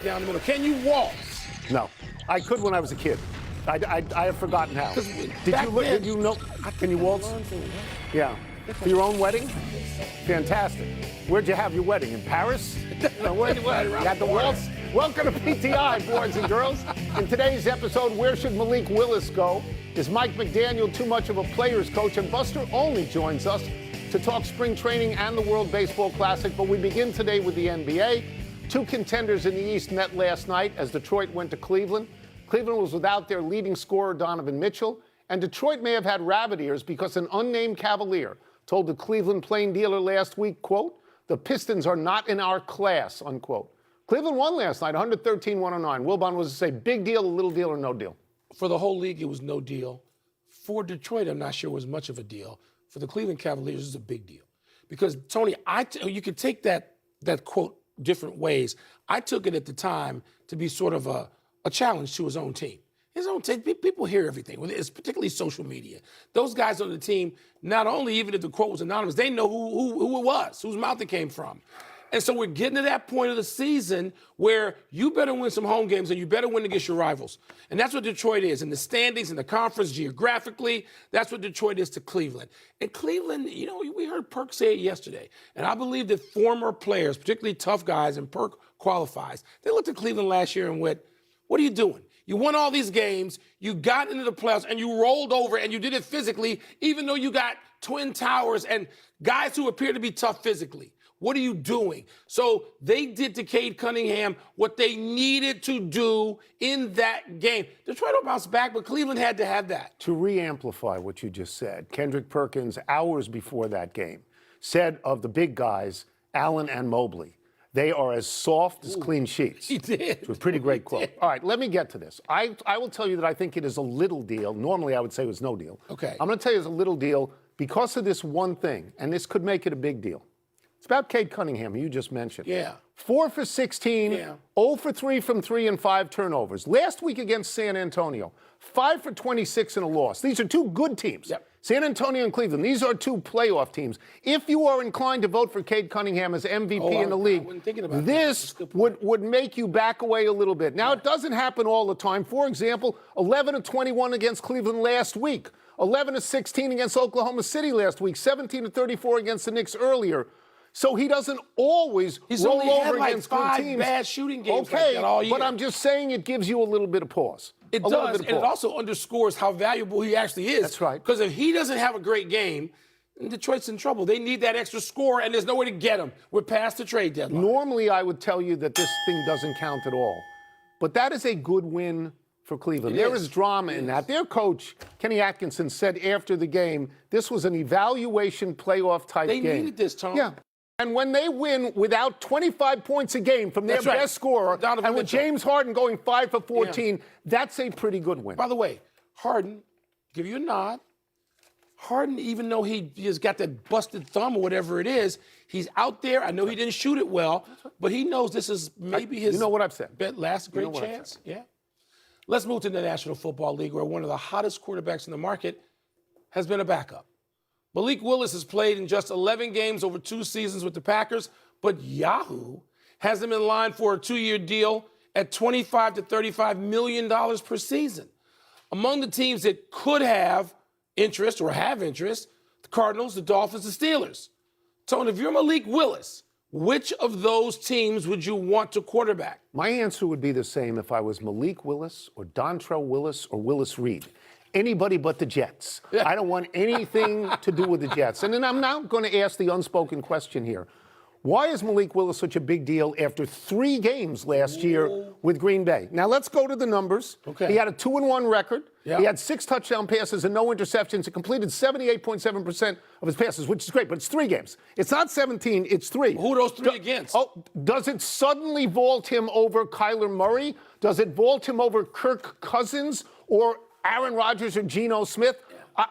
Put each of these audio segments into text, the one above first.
down the middle. Can you waltz? No. I could when I was a kid. I have forgotten how. Did you know? Can you waltz? Yeah. For your own wedding? Fantastic. Where'd you have your wedding? In Paris? Where'd you had the waltz? Welcome to PTI, boys and girls. In today's episode, where should Malik Willis go? Is Mike McDaniel too much of a player's coach? And Buster Olney joins us to talk spring training and the World Baseball Classic. But we begin today with the NBA. Two contenders in the East met last night as Detroit went to Cleveland. Cleveland was without their leading scorer, Donovan Mitchell. And Detroit may have had rabbit ears because an unnamed Cavalier told the Cleveland Plain Dealer last week, quote, "The Pistons are not in our class," unquote. Cleveland won last night, 113-109. Wilbon, was this a big deal, a little deal, or no deal? For the whole league, it was no deal. For Detroit, I'm not sure it was much of a deal. For the Cleveland Cavaliers, it's a big deal. Because, Tony, you could take that quote different ways. I took it at the time to be sort of a challenge to his own team. His own team, people hear everything. It's particularly social media. Those guys on the team, not only even if the quote was anonymous, they know who it was, whose mouth it came from. And so we're getting to that point of the season where you better win some home games and you better win against your rivals. And that's what Detroit is in the standings, in the conference, geographically. That's what Detroit is to Cleveland. And Cleveland, we heard Perk say it yesterday. And I believe that former players, particularly tough guys, and Perk qualifies, they looked at Cleveland last year and went, what are you doing? You won all these games, you got into the playoffs, and you rolled over, and you did it physically, even though you got Twin Towers and guys who appear to be tough physically. What are you doing? So they did to Cade Cunningham what they needed to do in that game. Detroit will bounce back, but Cleveland had to have that. To re-amplify what you just said, Kendrick Perkins, hours before that game, said of the big guys, Allen and Mobley, they are as soft as clean sheets. He did. It's a pretty great quote. All right, let me get to this. I will tell you that I think it is a little deal. Normally, I would say it was no deal. Okay. I'm going to tell you it's a little deal because of this one thing, and this could make it a big deal. It's about Cade Cunningham, who you just mentioned. Yeah. 4 for 16, 0 for 3 from 3, and 5 turnovers. Last week against San Antonio, 5 for 26 and a loss. These are two good teams. Yep. San Antonio and Cleveland, these are two playoff teams. If you are inclined to vote for Cade Cunningham as MVP in the league, this would make you back away a little bit. Now, it doesn't happen all the time. For example, 11-21 against Cleveland last week, 11-16 against Oklahoma City last week, 17-34 against the Knicks earlier. So he doesn't always roll over against good teams. He's only had like 5 bad shooting games like that all year. But I'm just saying it gives you a little bit of pause. It does, and it also underscores how valuable he actually is. That's right. Because if he doesn't have a great game, Detroit's in trouble. They need that extra score, and there's no way to get him. We're past the trade deadline. Normally, I would tell you that this thing doesn't count at all. But that is a good win for Cleveland. There is drama in that. Their coach, Kenny Atkinson, said after the game, this was an evaluation playoff type game. They needed this, Tom. Yeah. And when they win without 25 points a game from their best scorer, and with James Harden going 5 for 14, that's a pretty good win. By the way, Harden, give you a nod. Harden, even though he just got that busted thumb or whatever it is, he's out there. I know he didn't shoot it well, but he knows this is maybe his what I've said. Last great chance. Yeah. Let's move to the National Football League, where one of the hottest quarterbacks in the market has been a backup. Malik Willis has played in just 11 games over 2 seasons with the Packers, but Yahoo has him in line for a 2-year deal at $25 to $35 million per season. Among the teams that could have interest or have interest, the Cardinals, the Dolphins, the Steelers. Tony, if you're Malik Willis, which of those teams would you want to quarterback? My answer would be the same if I was Malik Willis or Dontrell Willis or Willis Reed. Anybody but the Jets. I don't want anything to do with the Jets. And then I'm now going to ask the unspoken question here. Why is Malik Willis such a big deal after 3 games last year with Green Bay? Now, let's go to the numbers. Okay. He had a 2-1 record. Yeah. He had 6 touchdown passes and no interceptions. He completed 78.7% of his passes, which is great, but it's 3 games. It's not 17, it's 3. Who are those 3 against? Does it suddenly vault him over Kyler Murray? Does it vault him over Kirk Cousins or Aaron Rodgers or Geno Smith?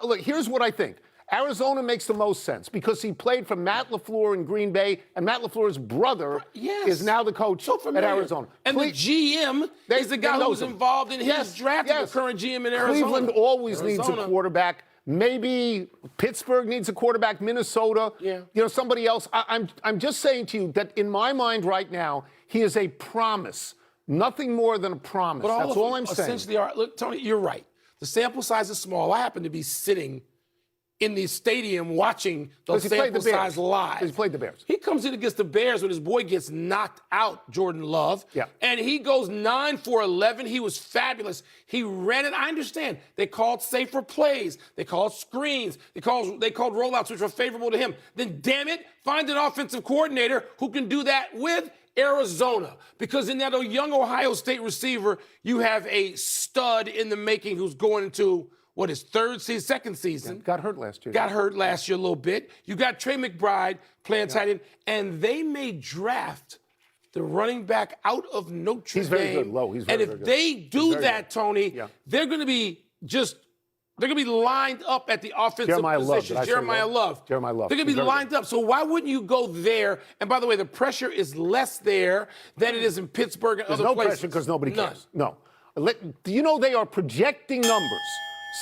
Look, here's what I think. Arizona makes the most sense because he played for Matt LaFleur in Green Bay, and Matt LaFleur's brother is now the coach at Arizona. And the GM is the guy who's involved in his draft of the current GM in Arizona. Cleveland always needs a quarterback. Maybe Pittsburgh needs a quarterback, Minnesota, somebody else. I'm just saying to you that in my mind right now, he is a promise, Nothing more than a promise. But That's all I'm saying. Essentially, look, Tony, you're right. The sample size is small. I happen to be sitting in the stadium watching the sample size live. He played the Bears. He comes in against the Bears when his boy gets knocked out, Jordan Love. Yeah. And he goes 9 for 11. He was fabulous. He ran it. I understand. They called safer plays. They called screens. They called rollouts, which were favorable to him. Then, damn it, find an offensive coordinator who can do that with Arizona. Because in that young Ohio State receiver, you have a stud in the making who's going into his second season. Yeah, got hurt last year. Got hurt last year a little bit. You got Trey McBride playing tight end, and they may draft the running back out of Notre Dame. He's very good, low. He's very, and if they do that, Tony, they're going to be lined up at the offensive positions. Jeremiah Love. They're going to be lined up. So why wouldn't you go there? And by the way, the pressure is less there than it is in Pittsburgh and other places. There's no pressure because nobody cares. No. Do you know they are projecting numbers?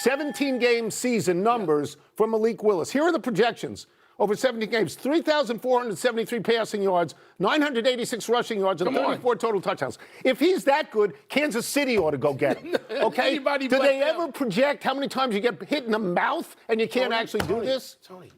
17-game season numbers from Malik Willis. Here are the projections. Over 17 games, 3,473 passing yards, 986 rushing yards, and 34 total touchdowns. If he's that good, Kansas City ought to go get him. Okay? Do they ever project how many times you get hit in the mouth and you can't actually do this? Tony,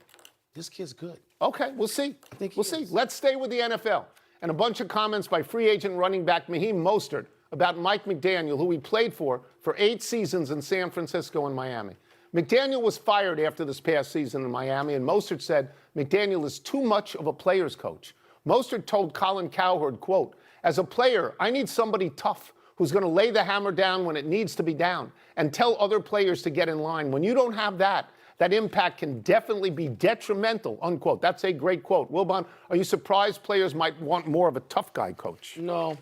this kid's good. Okay, we'll see. We'll see. Let's stay with the NFL. And a bunch of comments by free agent running back Mahim Mostert about Mike McDaniel, who he played for 8 seasons in San Francisco and Miami. McDaniel was fired after this past season in Miami, and Mostert said McDaniel is too much of a player's coach. Mostert told Colin Cowherd, quote, "As a player, I need somebody tough who's going to lay the hammer down when it needs to be down and tell other players to get in line. When you don't have that, that impact can definitely be detrimental," unquote. That's a great quote. Wilbon, are you surprised players might want more of a tough guy coach? No.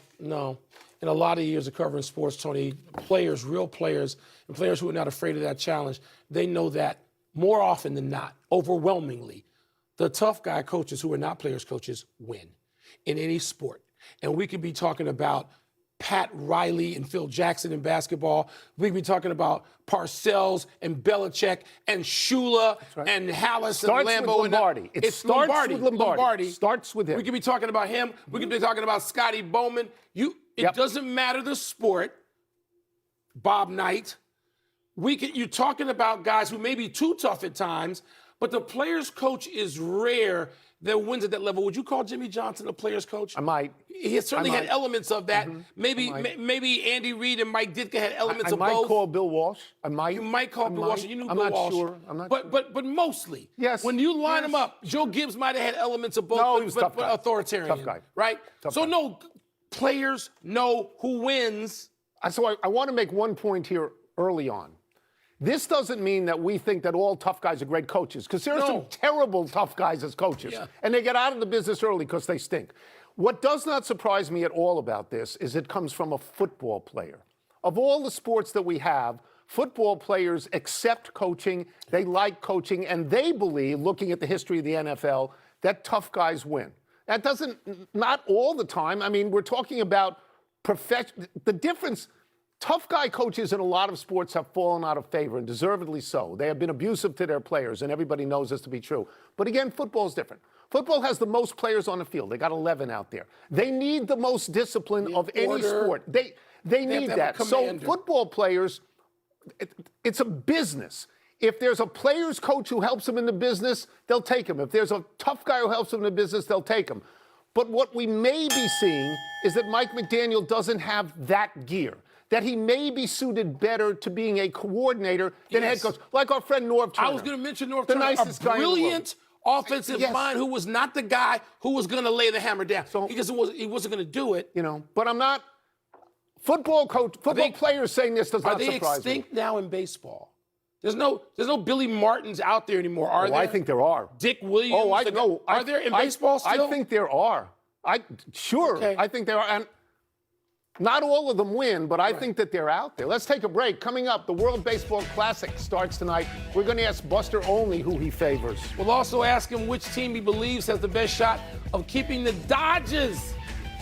In a lot of years of covering sports, Tony, players, real players, and players who are not afraid of that challenge, they know that more often than not, overwhelmingly, the tough guy coaches who are not players coaches win in any sport. And we could be talking about Pat Riley and Phil Jackson in basketball. We could be talking about Parcells and Belichick and Shula and Hallis and Lambeau. With Lombardi. It starts with Lombardi. Starts with him. We could be talking about him. We could be talking about Scotty Bowman. It doesn't matter the sport. Bob Knight. You're talking about guys who may be too tough at times, but the player's coach is rare that wins at that level. Would you call Jimmy Johnson a player's coach? I might. He certainly had elements of that. Mm-hmm. Maybe Andy Reid and Mike Ditka had elements of both. I might call Bill Walsh. You might call Bill Walsh. You knew Bill Walsh. I'm not sure. But mostly, yes. When you line them up, Joe Gibbs might have had elements of both. No, he was but authoritarian. Tough guy. Right? Tough guy. No, players know who wins. So I want to make one point here early on. This doesn't mean that we think that all tough guys are great coaches, because there are some terrible tough guys as coaches, and they get out of the business early because they stink. What does not surprise me at all about this is it comes from a football player. Of all the sports that we have, football players accept coaching, they like coaching, and they believe, looking at the history of the NFL, that tough guys win. That doesn't, not all the time. I mean, we're talking about the difference. Tough guy coaches in a lot of sports have fallen out of favor, and deservedly so. They have been abusive to their players, and everybody knows this to be true. But again, football is different. Football has the most players on the field. They got 11 out there. They need the most discipline of any sport. They need that. So football players, it's a business. If there's a player's coach who helps them in the business, they'll take him. If there's a tough guy who helps them in the business, they'll take him. But what we may be seeing is that Mike McDaniel doesn't have that gear, that he may be suited better to being a coordinator than a head coach, like our friend Norv Turner. I was going to mention Norv Turner, nicest guy, brilliant offensive mind who was not the guy who was going to lay the hammer down. So, he wasn't going to do it. But I'm not. Football players saying this does not surprise me. Are they extinct now in baseball? There's no Billy Martins out there anymore, are there? I think there are. Dick Williams. Oh, I know. Are there in baseball still? I think there are. Sure. Okay. I think there are. And not all of them win, but I think that they're out there. Let's take a break. Coming up, the World Baseball Classic starts tonight. We're going to ask Buster Olney who he favors. We'll also ask him which team he believes has the best shot of keeping the Dodgers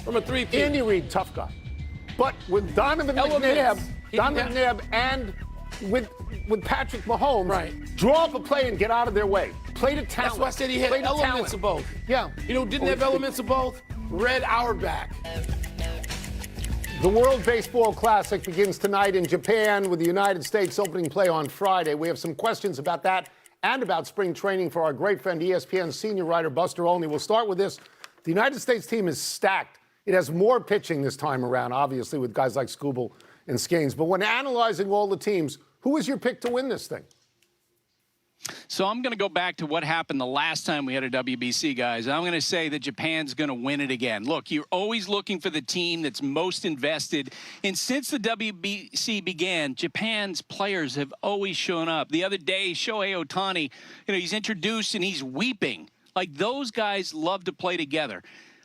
from a three-peat. Andy Reid, tough guy. But with Donovan McNabb and with Patrick Mahomes, draw up a play and get out of their way. Play to talent. That's why I said he had elements of both. Yeah. Didn't have elements of both? Red Auerbach. The World Baseball Classic begins tonight in Japan with the United States opening play on Friday. We have some questions about that and about spring training for our great friend ESPN senior writer Buster Olney. We'll start with this. The United States team is stacked. It has more pitching this time around, obviously, with guys like Skubal and Skeens. But when analyzing all the teams, who is your pick to win this thing? So I'm going to go back to what happened the last time we had a WBC, guys. I'm going to say that Japan's going to win it again. Look, you're always looking for the team that's most invested. And since the WBC began, Japan's players have always shown up. The other day, Shohei Ohtani, he's introduced and he's weeping. Like, those guys love to play together.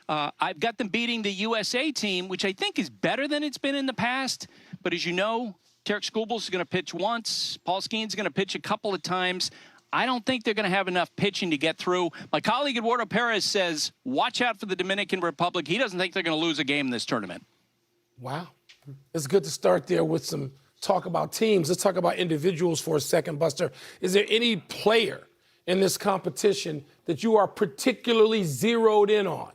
I've got them beating the USA team, which I think is better than it's been in the past. But as you know, Tarik Skubal is going to pitch once. Paul Skeens is going to pitch a couple of times. I don't think they're going to have enough pitching to get through. My colleague Eduardo Perez says, watch out for the Dominican Republic. He doesn't think they're going to lose a game in this tournament. Wow. It's good to start there with some talk about teams. Let's talk about individuals for a second, Buster. Is there any player in this competition that you are particularly zeroed in on?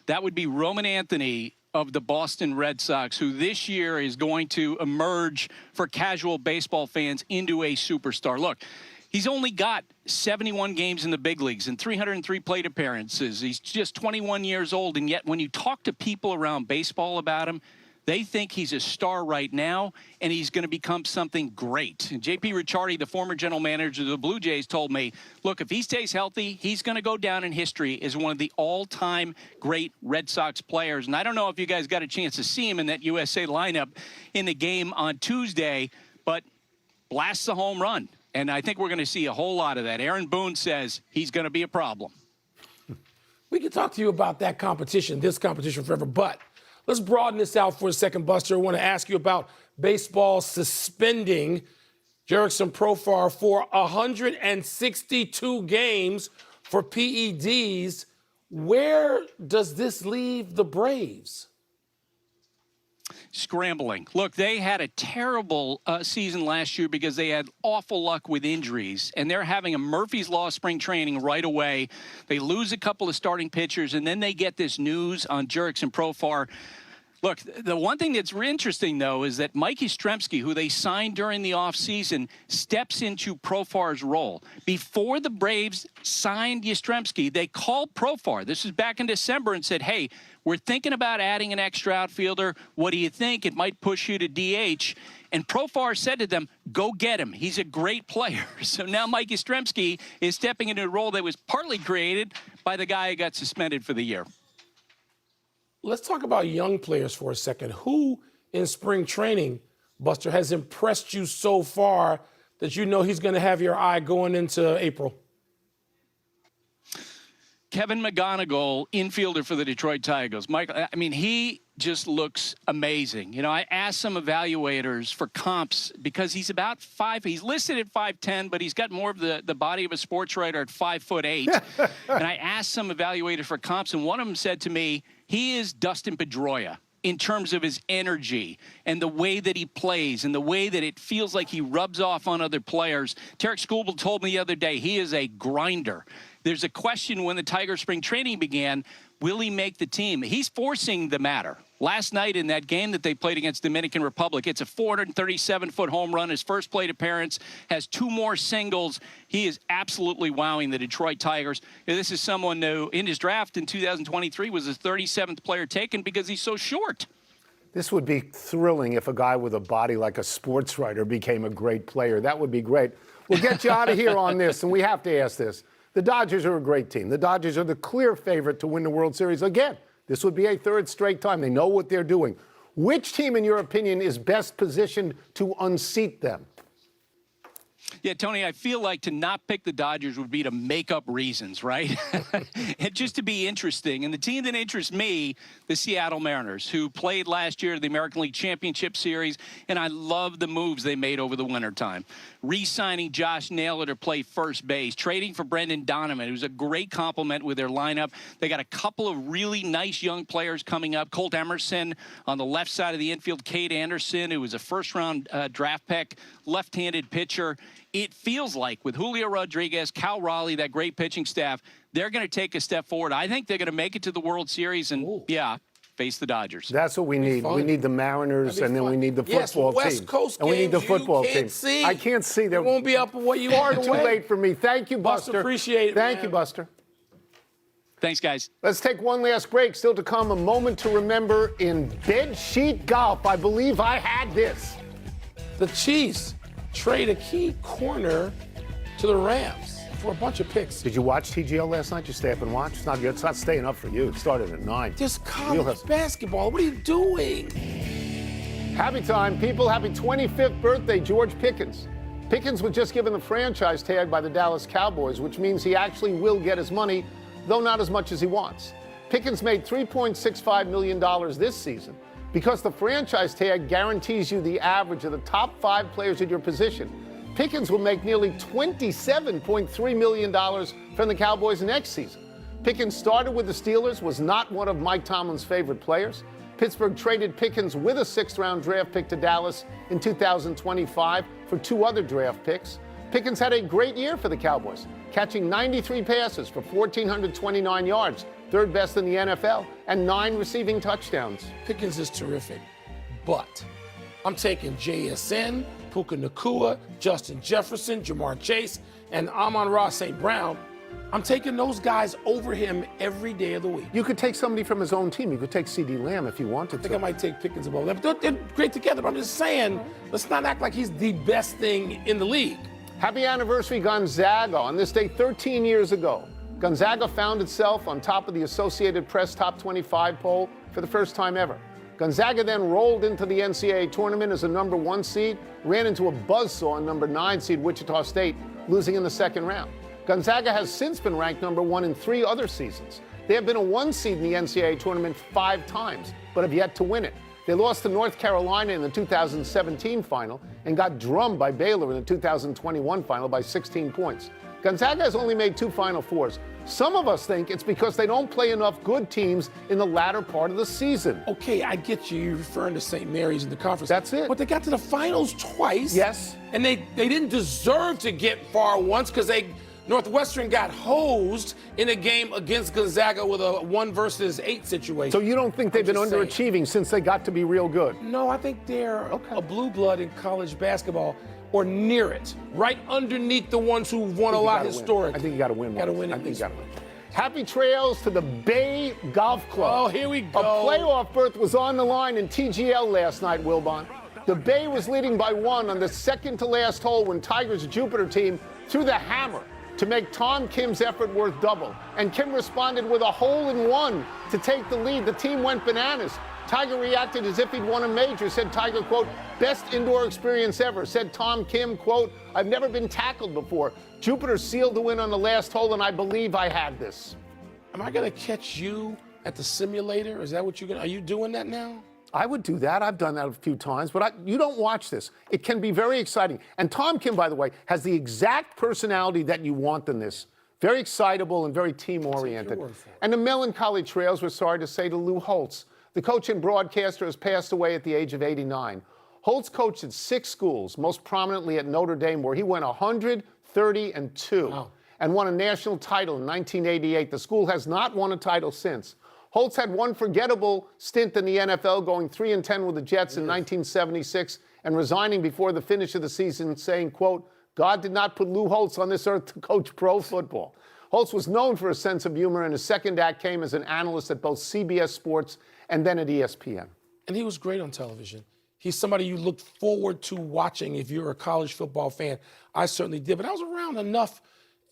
That would be Roman Anthony of the Boston Red Sox, who this year is going to emerge for casual baseball fans into a superstar. Look, he's only got 71 games in the big leagues and 303 plate appearances. He's just 21 years old, and yet when you talk to people around baseball about him, they think he's a star right now, and he's going to become something great. And J.P. Ricciardi, the former general manager of the Blue Jays, told me, look, if he stays healthy, he's going to go down in history as one of the all-time great Red Sox players. And I don't know if you guys got a chance to see him in that USA lineup in the game on Tuesday, but blasts a home run. And I think we're going to see a whole lot of that. Aaron Boone says he's going to be a problem. We can talk to you about that competition, this competition forever, but let's broaden this out for a second, Buster. I want to ask you about baseball suspending Jurickson Profar for 162 games for PEDs. Where does this leave the Braves? Scrambling. Look, they had a terrible season last year because they had awful luck with injuries, and they're having a Murphy's Law spring training right away. They lose a couple of starting pitchers, and then they get this news on Jurickson Profar. Look, the one thing that's interesting, though, is that Mike Yastrzemski, who they signed during the offseason, steps into Profar's role. Before the Braves signed Yastrzemski, they called Profar. This was back in December and said, hey, we're thinking about adding an extra outfielder. What do you think? It might push you to DH. And Profar said to them, go get him. He's a great player. So now Mike Yastrzemski is stepping into a role that was partly created by the guy who got suspended for the year. Let's talk about young players for a second. Who in spring training, Buster, has impressed you so far that you know he's going to have your eye going into April? Kevin McGonigal, infielder for the Detroit Tigers. Mike, I mean, he just looks amazing. I asked some evaluators for comps because he's about 5. He's listed at 5'10", but he's got more of the body of a sports writer at 5'8". And I asked some evaluators for comps, and one of them said to me, he is Dustin Pedroia in terms of his energy and the way that he plays and the way that it feels like he rubs off on other players. Tarik Skubal told me the other day he is a grinder. There's a question when the Tiger spring training began, will he make the team? He's forcing the matter. Last night in that game that they played against Dominican Republic, it's a 437-foot home run. His first plate appearance, has 2 more singles. He is absolutely wowing the Detroit Tigers. This is someone who, in his draft in 2023, was his 37th player taken because he's so short. This would be thrilling if a guy with a body like a sports writer became a great player. That would be great. We'll get you out of here on this, and we have to ask this. The Dodgers are a great team. The Dodgers are the clear favorite to win the World Series again. This would be a 3rd straight time. They know what they're doing. Which team, in your opinion, is best positioned to unseat them? Yeah, Tony, I feel like to not pick the Dodgers would be to make up reasons, right? And just to be interesting. And the team that interests me, the Seattle Mariners, who played last year at the American League Championship Series, and I love the moves they made over the wintertime. Re-signing Josh Naylor to play first base, trading for Brendan Donovan, who's a great compliment with their lineup. They got a couple of really nice young players coming up. Colt Emerson on the left side of the infield, Cade Anderson, who was a first-round draft pick, left-handed pitcher. It feels like with Julio Rodriguez, Cal Raleigh, that great pitching staff, they're going to take a step forward. I think they're going to make it to the World Series. And, yeah, face the Dodgers. That's what we need. We need the Mariners, and then we need the football team. West Coast and we need the football you can't team. See. I can't see. They won't be up what you are. Too late for me. Thank you, Buster. Appreciate it. Thank you, Buster. Thanks, guys. Let's take one last break. Still to come, a moment to remember in bedsheet golf. I believe I had this. The Chiefs trade a key corner to the Rams for a bunch of picks. Did you watch TGL last night? Did you stay up and watch? It's not staying up for you. It started at 9. Just college basketball. What are you doing? Happy time, people. Happy 25th birthday, George Pickens. Pickens was just given the franchise tag by the Dallas Cowboys, which means he actually will get his money, though not as much as he wants. Pickens made $3.65 million this season because the franchise tag guarantees you the average of the top 5 players at your position. Pickens will make nearly $27.3 million from the Cowboys next season. Pickens started with the Steelers, was not one of Mike Tomlin's favorite players. Pittsburgh traded Pickens with a 6th-round draft pick to Dallas in 2025 for 2 other draft picks. Pickens had a great year for the Cowboys, catching 93 passes for 1,429 yards, 3rd best in the NFL, and 9 receiving touchdowns. Pickens is terrific, but I'm taking JSN, Puka Nacua, Justin Jefferson, Jamar Chase, and Amon-Ra St. Brown. I'm taking those guys over him every day of the week. You could take somebody from his own team. You could take C.D. Lamb if you wanted to. I think I might take Pickens above them. They're great together, but I'm just saying, let's not act like he's the best thing in the league. Happy anniversary, Gonzaga. On this day 13 years ago, Gonzaga found itself on top of the Associated Press Top 25 poll for the first time ever. Gonzaga then rolled into the NCAA tournament as a number 1 seed, ran into a buzzsaw number 9 seed Wichita State, losing in the 2nd round. Gonzaga has since been ranked number 1 in 3 other seasons. They have been a 1 seed in the NCAA tournament 5 times, but have yet to win it. They lost to North Carolina in the 2017 final and got drummed by Baylor in the 2021 final by 16 points. Gonzaga has only made 2 Final Fours. Some of us think it's because they don't play enough good teams in the latter part of the season. Okay, I get you. You're referring to St. Mary's in the conference. That's it. But they got to the finals twice. Yes. And they didn't deserve to get far once because Northwestern got hosed in a game against Gonzaga with a 1 versus 8 situation. So you don't think they've been underachieving since they got to be real good? No, I think they're a blue blood in college basketball, or near it, right underneath the ones who won a lot historically. I think you got to win. Got to win. I think you got to win. Happy trails to the Bay Golf Club. Oh, here we go. A playoff berth was on the line in TGL last night, Wilbon. The Bay was leading by 1 on the 2nd to last hole when Tiger's Jupiter team threw the hammer to make Tom Kim's effort worth double. And Kim responded with a hole-in-one to take the lead. The team went bananas. Tiger reacted as if he'd won a major, said Tiger, quote, best indoor experience ever. Said Tom Kim, quote, I've never been tackled before. Jupiter sealed the win on the last hole, and I believe I had this. Am I going to catch you at the simulator? Is that what you're going to, are you doing that now? I would do that. I've done that a few times, but you don't watch this. It can be very exciting. And Tom Kim, by the way, has the exact personality that you want in this. Very excitable and very team-oriented. And the melancholy trails, we're sorry to say, to Lou Holtz. The coach and broadcaster has passed away at the age of 89. Holtz coached at 6 schools, most prominently at Notre Dame, where he went 130-2 and won a national title in 1988. The school has not won a title since. Holtz had one forgettable stint in the NFL, going 3-10 with the Jets in 1976 and resigning before the finish of the season, saying, quote, God did not put Lou Holtz on this earth to coach pro football. Holtz was known for a sense of humor, and his second act came as an analyst at both CBS Sports and then at ESPN. And he was great on television. He's somebody you looked forward to watching if you're a college football fan. I certainly did, but I was around enough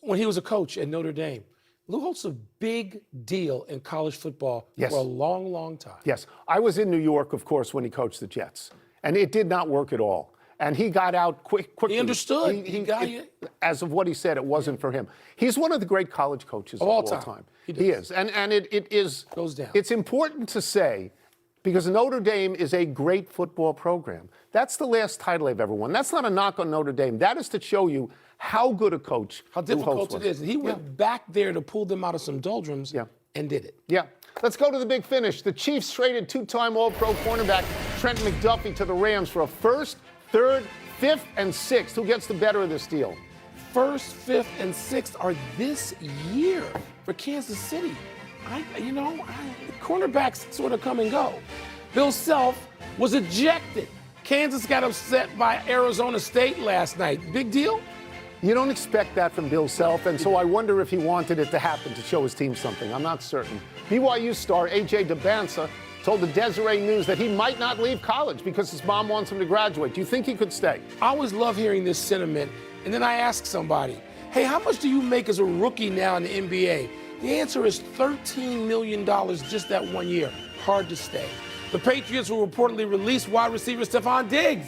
when he was a coach at Notre Dame. Lou Holtz is a big deal in college football for a long, long time. Yes. I was in New York, of course, when he coached the Jets, and it did not work at all. And he got out quickly. He understood. He got it. As of what he said, it wasn't for him. He's one of the great college coaches of all time. He is. And it is. Goes down. It's important to say, because Notre Dame is a great football program. That's the last title they've ever won. That's not a knock on Notre Dame. That is to show you how good a coach how difficult it is. He went back there to pull them out of some doldrums and did it. Yeah. Let's go to the big finish. The Chiefs traded 2-time All-Pro cornerback Trent McDuffie to the Rams for a 1st, 3rd, 5th, and 6th. Who gets the better of this deal? 1st, 5th, and 6th are this year for Kansas City. Cornerbacks sort of come and go. Bill Self was ejected. Kansas got upset by Arizona State last night. Big deal? You don't expect that from Bill Self, and so I wonder if he wanted it to happen to show his team something. I'm not certain. BYU star A.J. DeBansa told the Deseret News that he might not leave college because his mom wants him to graduate. Do you think he could stay? I always love hearing this sentiment, and then I ask somebody, hey, how much do you make as a rookie now in the NBA? The answer is $13 million just that 1 year. Hard to stay. The Patriots will reportedly release wide receiver Stephon Diggs.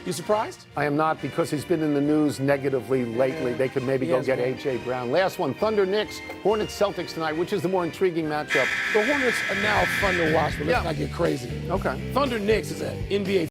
You surprised? I am not, because he's been in the news negatively lately. They could maybe go get A.J. Brown. Last one, Thunder Knicks, Hornets Celtics tonight. Which is the more intriguing matchup? The Hornets are now fun to watch, but let's not get crazy. Okay. Thunder Knicks is an NBA